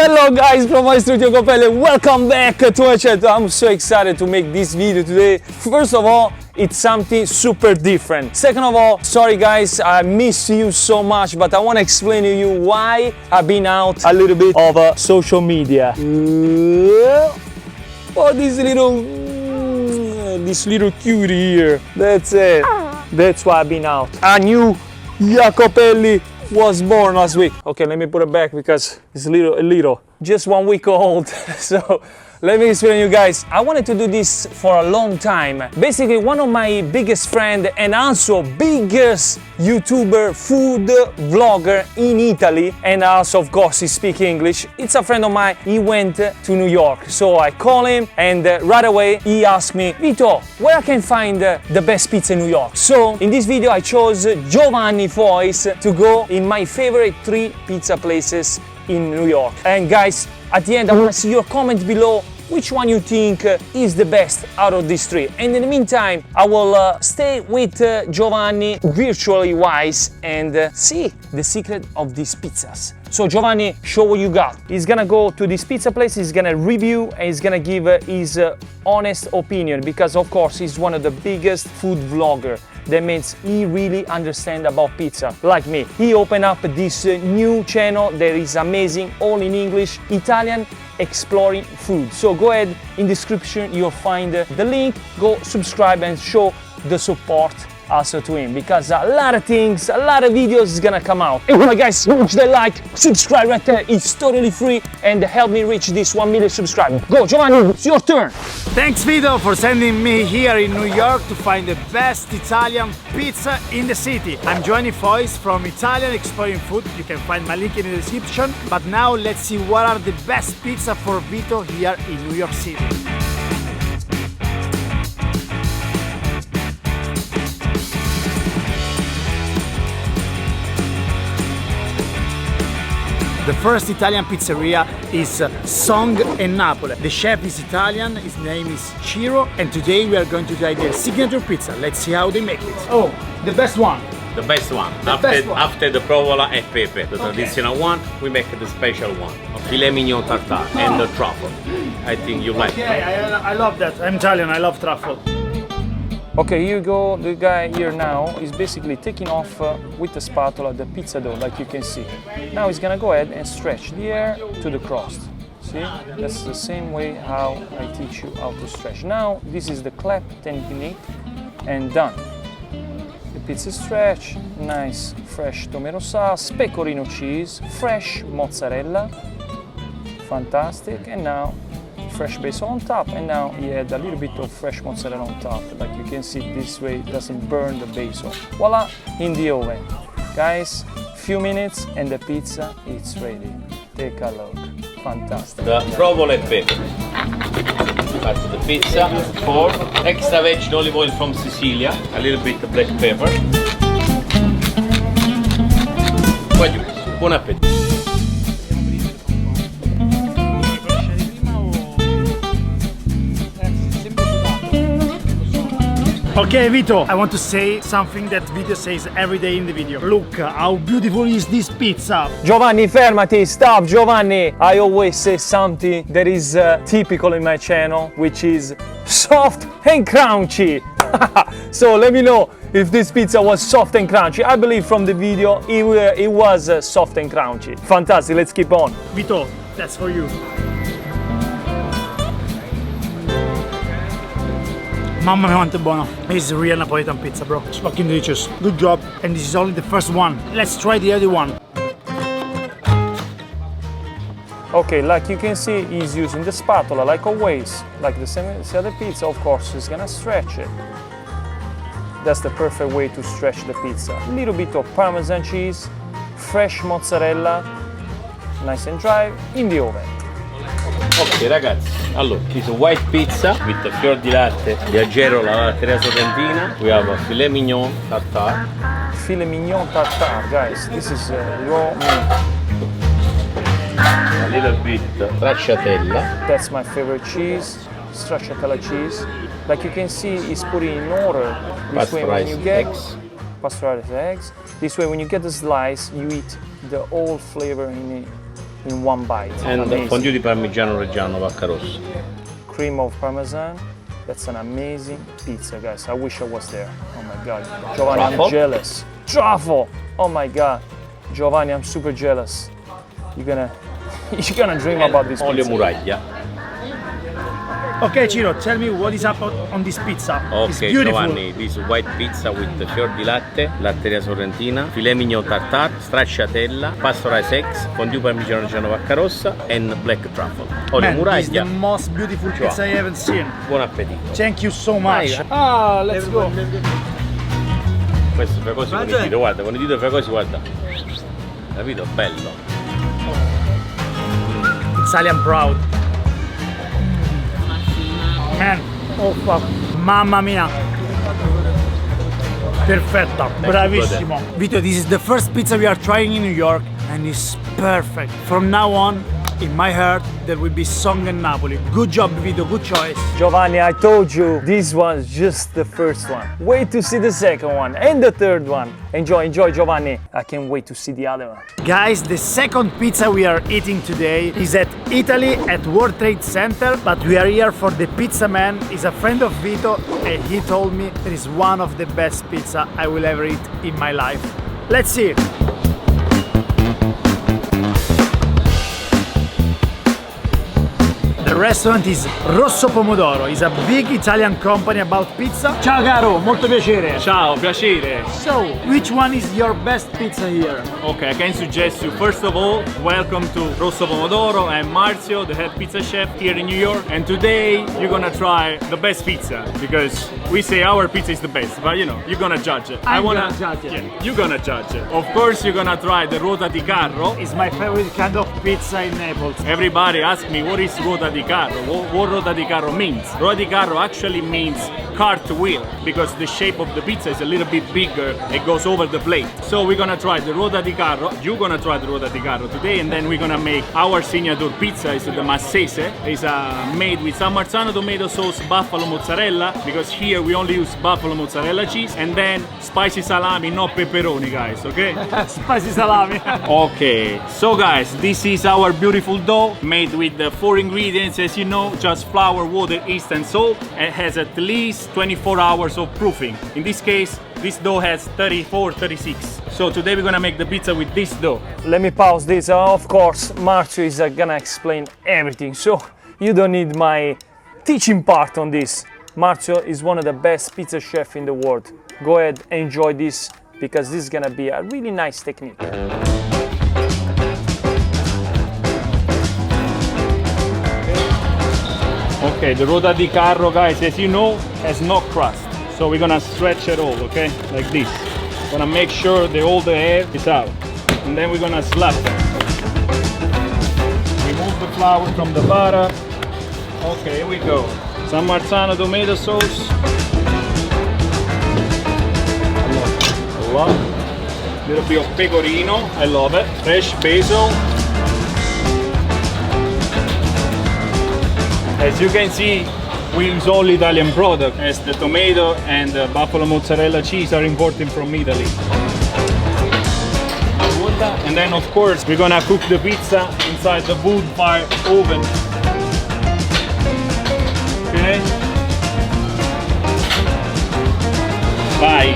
Hello guys from my studio Iacopelli, welcome back to my channel. I'm so excited to make this video today. First of all, it's something super different. Second of all, sorry guys, I miss you so much, but I want to explain to you why I've been out a little bit of social media. Oh, this little cutie here. That's it. That's why I've been out. A new Iacopelli was born last week. Okay, let me put it back because it's a little, just 1 week old. So let me explain you guys. I wanted to do this for a long time. Basically, one of my biggest friend and also biggest YouTuber, food vlogger in Italy, and also of course he speaks English. It's a friend of mine. He went to New York. So I call him and right away he asked me, Vito, where I can find the best pizza in New York? So in this video I chose Giovanni Voice to go in my favorite 3 pizza places in New York. And guys, at the end I want to see your comment below which one you think is the best out of these 3. And in the meantime, I will stay with Giovanni virtually wise and see the secret of these pizzas. So Giovanni, show what you got. He's gonna go to this pizza place, he's gonna review and he's gonna give his honest opinion because of course he's one of the biggest food vlogger. That means he really understands about pizza, like me. He opened up this new channel that is amazing, all in English, Italian, exploring food. So go ahead, in the description you'll find the link, go subscribe and show the support also to him because a lot of things, a lot of videos is gonna come out. Anyway guys, smash the like, subscribe right there, it's totally free and help me reach this 1 million subscribers. Go Giovanni, it's your turn. Thanks Vito for sending me here in New York to find the best Italian pizza in the city. I'm Giovanni Voice from Italian Exploring Food. You can find my link in the description. But now let's see what are the best pizza for Vito here in New York City. The first Italian pizzeria is Song in Napoli. The chef is Italian, his name is Ciro, and today we are going to try their signature pizza. Let's see how they make it. Oh, the best one. The best one. After the provola and pepe, the traditional one, we make the special one. Filet mignon tartare and the truffle. I think you like it. Yeah, I love that. I'm Italian, I love truffle. Okay, here you go. The guy here now is basically taking off with the spatula the pizza dough, like you can see. Now he's gonna go ahead and stretch the air to the crust. See? That's the same way how I teach you how to stretch. Now, this is the clap technique and done. The pizza stretch, nice fresh tomato sauce, pecorino cheese, fresh mozzarella, fantastic, and now fresh basil on top, and now you add a little bit of fresh mozzarella on top, like you can see. This way it doesn't burn the basil. Voila, in the oven. Guys, few minutes and the pizza is ready. Take a look. Fantastic. The provola and pepe. Cut the pizza, pour extra virgin olive oil from Sicilia, a little bit of black pepper. Buon appetito. Okay Vito, I want to say something that Vito says every day in the video. Look, how beautiful is this pizza. Giovanni, fermati, stop, Giovanni. I always say something that is typical in my channel, which is soft and crunchy. So let me know if this pizza was soft and crunchy. I believe from the video it was soft and crunchy. Fantastic, let's keep on. Vito, that's for you. Mamma mia quanto è buono. This is real Napolitan pizza, bro. It's fucking delicious. Good job. And this is only the first one. Let's try the other one. Okay, like you can see, he's using the spatula like always. Like the same as the other pizza, of course, he's gonna stretch it. That's the perfect way to stretch the pizza. A little bit of Parmesan cheese, fresh mozzarella, nice and dry, in the oven. Ok ragazzi, allora, this is white pizza with the fior di latte di Agero, la latteria sorrentina. We have a filet mignon tartare. Filet mignon tartare, guys. This is raw meat. A little bit stracciatella. That's my favorite cheese, stracciatella cheese. Like you can see, it's put in order. This way when you get pasteurized eggs. This way when you get the slice, you eat the whole flavor in it. in one bite. And Amazing. fondue di parmigiano reggiano vacca rossa. Cream of parmesan. That's an amazing pizza, guys. I wish I was there. Oh my god. Giovanni, Truffle? I'm jealous. Truffle! Oh my god. Giovanni, I'm super jealous. You're gonna dream about this Olio pizza. muraglia. Okay, Ciro, tell me what is up on this pizza. It's Ok beautiful. Giovanni, this white pizza with the fior di latte, latteria sorrentina, filet mignon tartare, stracciatella, pasteurized eggs, fondue parmigiano reggiano vacca rossa and black truffle. Olio Man, this is the muraglia. most beautiful pizza I haven't seen. Buon appetito. Thank you so much. Vai. Let's go. Questo fai così con il dito, guarda, con il dito fai così, guarda. Capito? Bello. Italian proud. Man, oh fuck. Mamma mia. Perfetta, bravissimo. Vito, this is the first pizza we are trying in New York and it's perfect. From now on, in my heart, there will be Song and Napoli. Good job, Vito, good choice. Giovanni, I told you this was just the first one. Wait to see the second one and the third one. Enjoy, Giovanni. I can't wait to see the other one. Guys, the second pizza we are eating today is at Italy at World Trade Center, but we are here for the pizza man. He's a friend of Vito and he told me it is one of the best pizza I will ever eat in my life. Let's see. The restaurant is Rosso Pomodoro. It's a big Italian company about pizza. Ciao caro, molto piacere. Ciao, piacere. So, which one is your best pizza here? Okay, I can suggest you, first of all, welcome to Rosso Pomodoro. I'm Marzio, the head pizza chef here in New York. And today, you're gonna try the best pizza. Because we say our pizza is the best, but you know, you're gonna judge it. I'm gonna judge it. Yeah, you're gonna judge it. Of course, you're gonna try the Ruota di Carro. It's my favorite kind of pizza in Naples. Everybody ask me what is Ruota di Carro, what Ruota di Carro means. Ruota di Carro actually means cartwheel because the shape of the pizza is a little bit bigger, it goes over the plate. So we're gonna try the Ruota di Carro, you're gonna try the Ruota di Carro today, and then we're gonna make our signature pizza, is the Massese. It's made with San Marzano tomato sauce, buffalo mozzarella, because here we only use buffalo mozzarella cheese, and then spicy salami, not pepperoni guys, okay? Spicy salami. Okay, so guys, this is our beautiful dough made with the 4 ingredients, as you know, just flour, water, yeast and salt. It has at least 24 hours of proofing. In this case, this dough has 34, 36. So today we're gonna make the pizza with this dough. Let me pause this. Of course, Marzio is gonna explain everything, so you don't need my teaching part on this. Marzio is one of the best pizza chefs in the world. Go ahead, enjoy this, because this is gonna be a really nice technique. Okay, the Ruota di Carro, guys, as you know, has no crust. So we're gonna stretch it all, okay? Like this. Gonna make sure that all the air is out. And then we're gonna slap it. Remove the flour from the butter. Okay, here we go. San Marzano tomato sauce. A lot. Little bit of pecorino, I love it. Fresh basil. As you can see, we use all Italian product, as the tomato and the buffalo mozzarella cheese are imported from Italy. And then of course we're gonna cook the pizza inside the wood fire oven. Okay? Bye.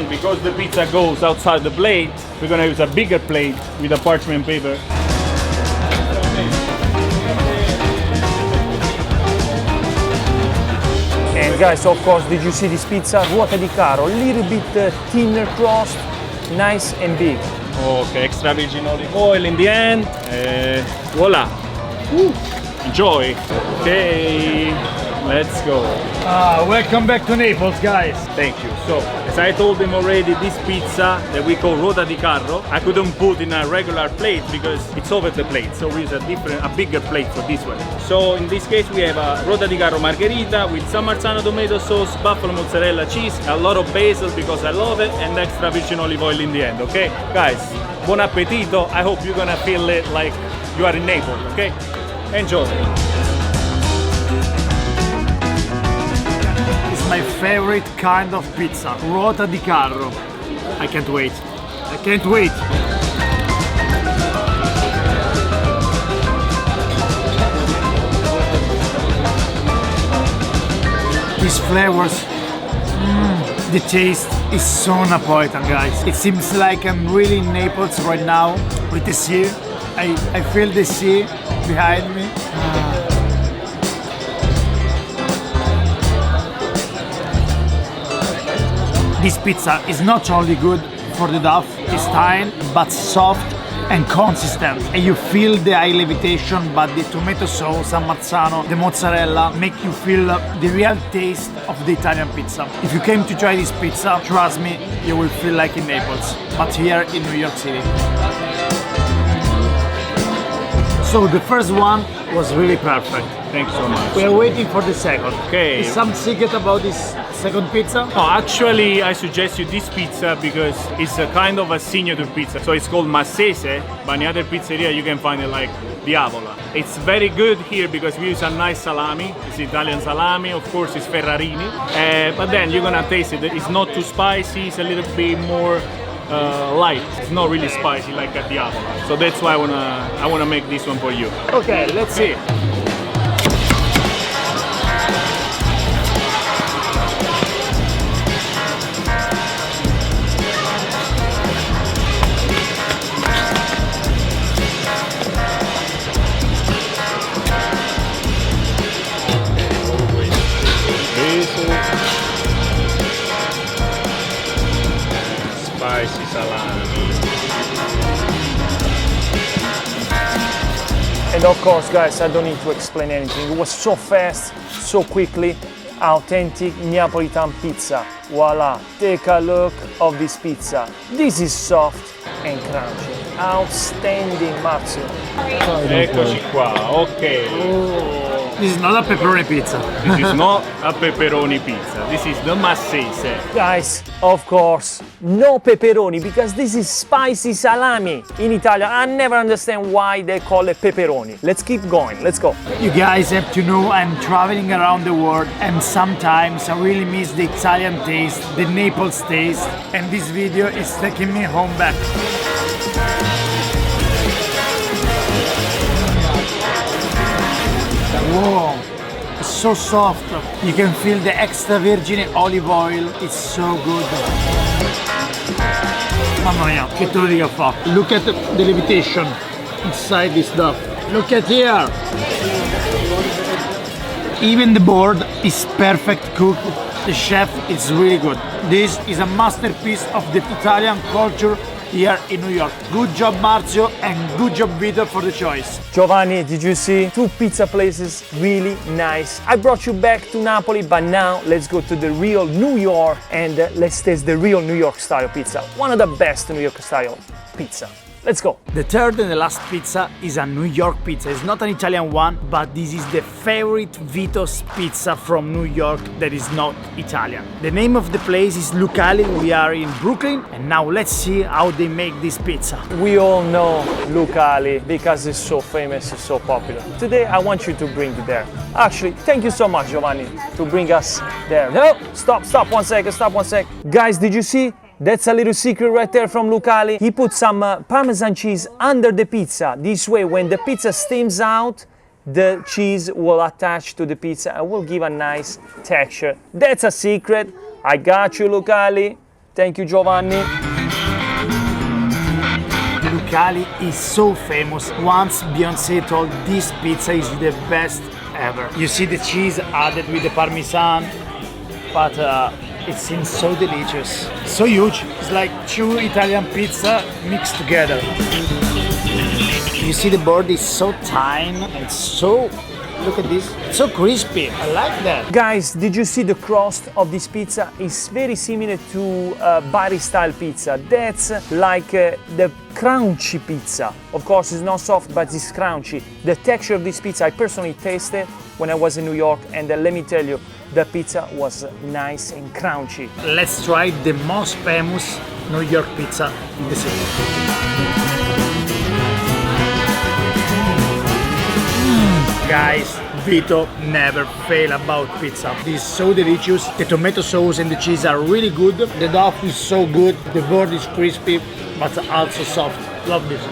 Because the pizza goes outside the plate, we're gonna use a bigger plate with a parchment paper. And guys, of course, did you see this pizza? Ruota di Carro, a little bit thinner crust, nice and big. Okay, extra virgin olive oil in the end. Voila. Woo. Enjoy. Okay, let's go. Welcome back to Naples, guys. Thank you. So, as I told them already, this pizza that we call Ruota di Carro, I couldn't put in a regular plate because it's over the plate. So we use a bigger plate for this one. So in this case, we have a Ruota di Carro margherita with San Marzano tomato sauce, buffalo mozzarella cheese, a lot of basil because I love it, and extra virgin olive oil in the end. Okay, guys, buon appetito. I hope you're gonna feel it like you are in Naples. Okay, enjoy. my favorite kind of pizza, ruota di carro. I can't wait. I can't wait. These flavors, the taste is so Napolitan, guys. It seems like I'm really in Naples right now with the sea. I feel the sea behind me. This pizza is not only good for the dough, it's thin but soft and consistent, and you feel the high levitation, but the tomato sauce, Marzano, the mozzarella make you feel the real taste of the Italian pizza. If you came to try this pizza, trust me, you will feel like in Naples, but here in New York City. So the first one was really perfect. Thanks so much. We are waiting for the second. Okay. Is some secret about this second pizza? Oh, actually, I suggest you this pizza because it's a kind of a signature pizza. So it's called Massese, but in other pizzeria you can find it like Diavola. It's very good here because we use a nice salami. It's Italian salami, of course it's Ferrarini. But then you're gonna taste it. It's not too spicy, it's a little bit more light. It's not really spicy like a Diavola. So that's why I wanna make this one for you. Okay, let's see. Spicy salami. And of course, guys, I don't need to explain anything. It was so fast, so quickly. Authentic Neapolitan pizza. Voila, take a look of this pizza. This is soft and crunchy. Outstanding, Marzio. Eccoci qua, ok. This is not a pepperoni pizza. This is not a pepperoni pizza. This is the Massese. Guys, of course, no pepperoni because this is spicy salami. In Italian, I never understand why they call it pepperoni. Let's keep going, let's go. You guys have to know I'm traveling around the world and sometimes I really miss the Italian taste, the Naples taste, and this video is taking me home back. Whoa, it's so soft. You can feel the extra virgin olive oil. It's so good. Mamma mia, che te lo dica fa. Look at the levitation inside this stuff. Look at here. Even the board is perfect cooked. The chef is really good. This is a masterpiece of the Italian culture here in New York. Good job Marzio and good job Vito for the choice. Giovanni, did you see? 2 pizza places, really nice. I brought you back to Napoli, but now let's go to the real New York and let's taste the real New York style pizza. One of the best New York style pizza. Let's go. The third and the last pizza is a New York pizza. It's not an Italian one, but this is the favorite Vito's pizza from New York that is not Italian. The name of the place is Lucali. We are in Brooklyn, and now let's see how they make this pizza. We all know Lucali because it's so famous, it's so popular. Today I want you to bring it there. Actually, thank you so much, Giovanni, to bring us there. No, stop 1 second, stop 1 sec. Guys, did you see? That's a little secret right there from Lucali. He put some Parmesan cheese under the pizza. This way, when the pizza steams out, the cheese will attach to the pizza and will give a nice texture. That's a secret. I got you, Lucali. Thank you, Giovanni. Lucali is so famous. Once Beyoncé told this pizza is the best ever. You see the cheese added with the Parmesan, but it seems so delicious. So huge. It's like 2 Italian pizza mixed together. You see the board is so thin and so, look at this, it's so crispy. I like that. Guys, did you see the crust of this pizza? It's very similar to Bari style pizza. That's like the crunchy pizza. Of course, it's not soft, but it's crunchy. The texture of this pizza, I personally tasted when I was in New York, and let me tell you, the pizza was nice and crunchy. Let's try the most famous New York pizza in the city. Guys, Vito never fail about pizza. This is so delicious. The tomato sauce and the cheese are really good. The dough is so good. The board is crispy, but also soft. Love this.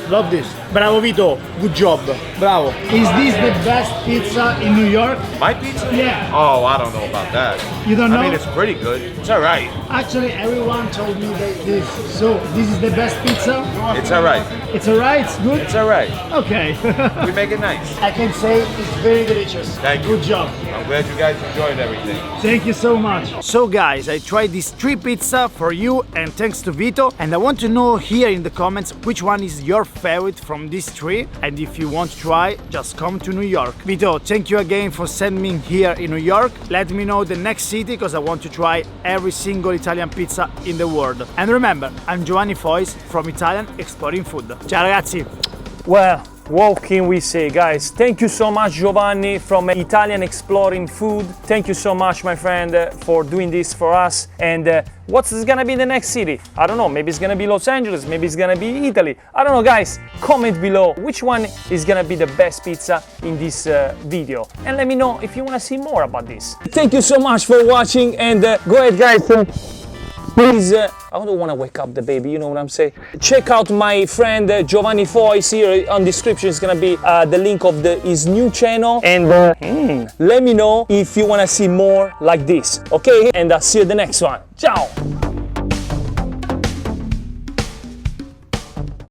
Love this. Bravo Vito, good job. Bravo. Is this the best pizza in New York? My pizza? Yeah. Oh, I don't know about that. You don't know? I mean, it's pretty good. It's all right. Actually, everyone told me that this. So, this is the best pizza? It's all right. It's alright, it's good? It's all right. Okay. We make it nice. I can say it's very delicious. Thank you. Good job. I'm glad you guys enjoyed everything. Thank you so much. So guys, I tried these 3 pizza for you and thanks to Vito, and I want to know here in the comments which one is your favorite from these 3, and if you want to try, just come to New York. Vito, thank you again for sending me here in New York. Let me know the next city because I want to try every single Italian pizza in the world. And remember, I'm Giovanni Fois from Italian Exploring Food. Ciao ragazzi! Well, what can we say, guys? Thank you so much, Giovanni from Italian Exploring Food. Thank you so much, my friend, for doing this for us. And what's gonna be the next city? I don't know, maybe it's gonna be Los Angeles, maybe it's gonna be Italy. I don't know, guys. Comment below which one is gonna be the best pizza in this video. And let me know if you wanna see more about this. Thank you so much for watching, and go ahead, guys. Please, I don't want to wake up the baby, you know what I'm saying? Check out my friend Giovanni Fois here on description. It's gonna be the link of his new channel. And let me know if you want to see more like this, okay? And I'll see you in the next one. Ciao!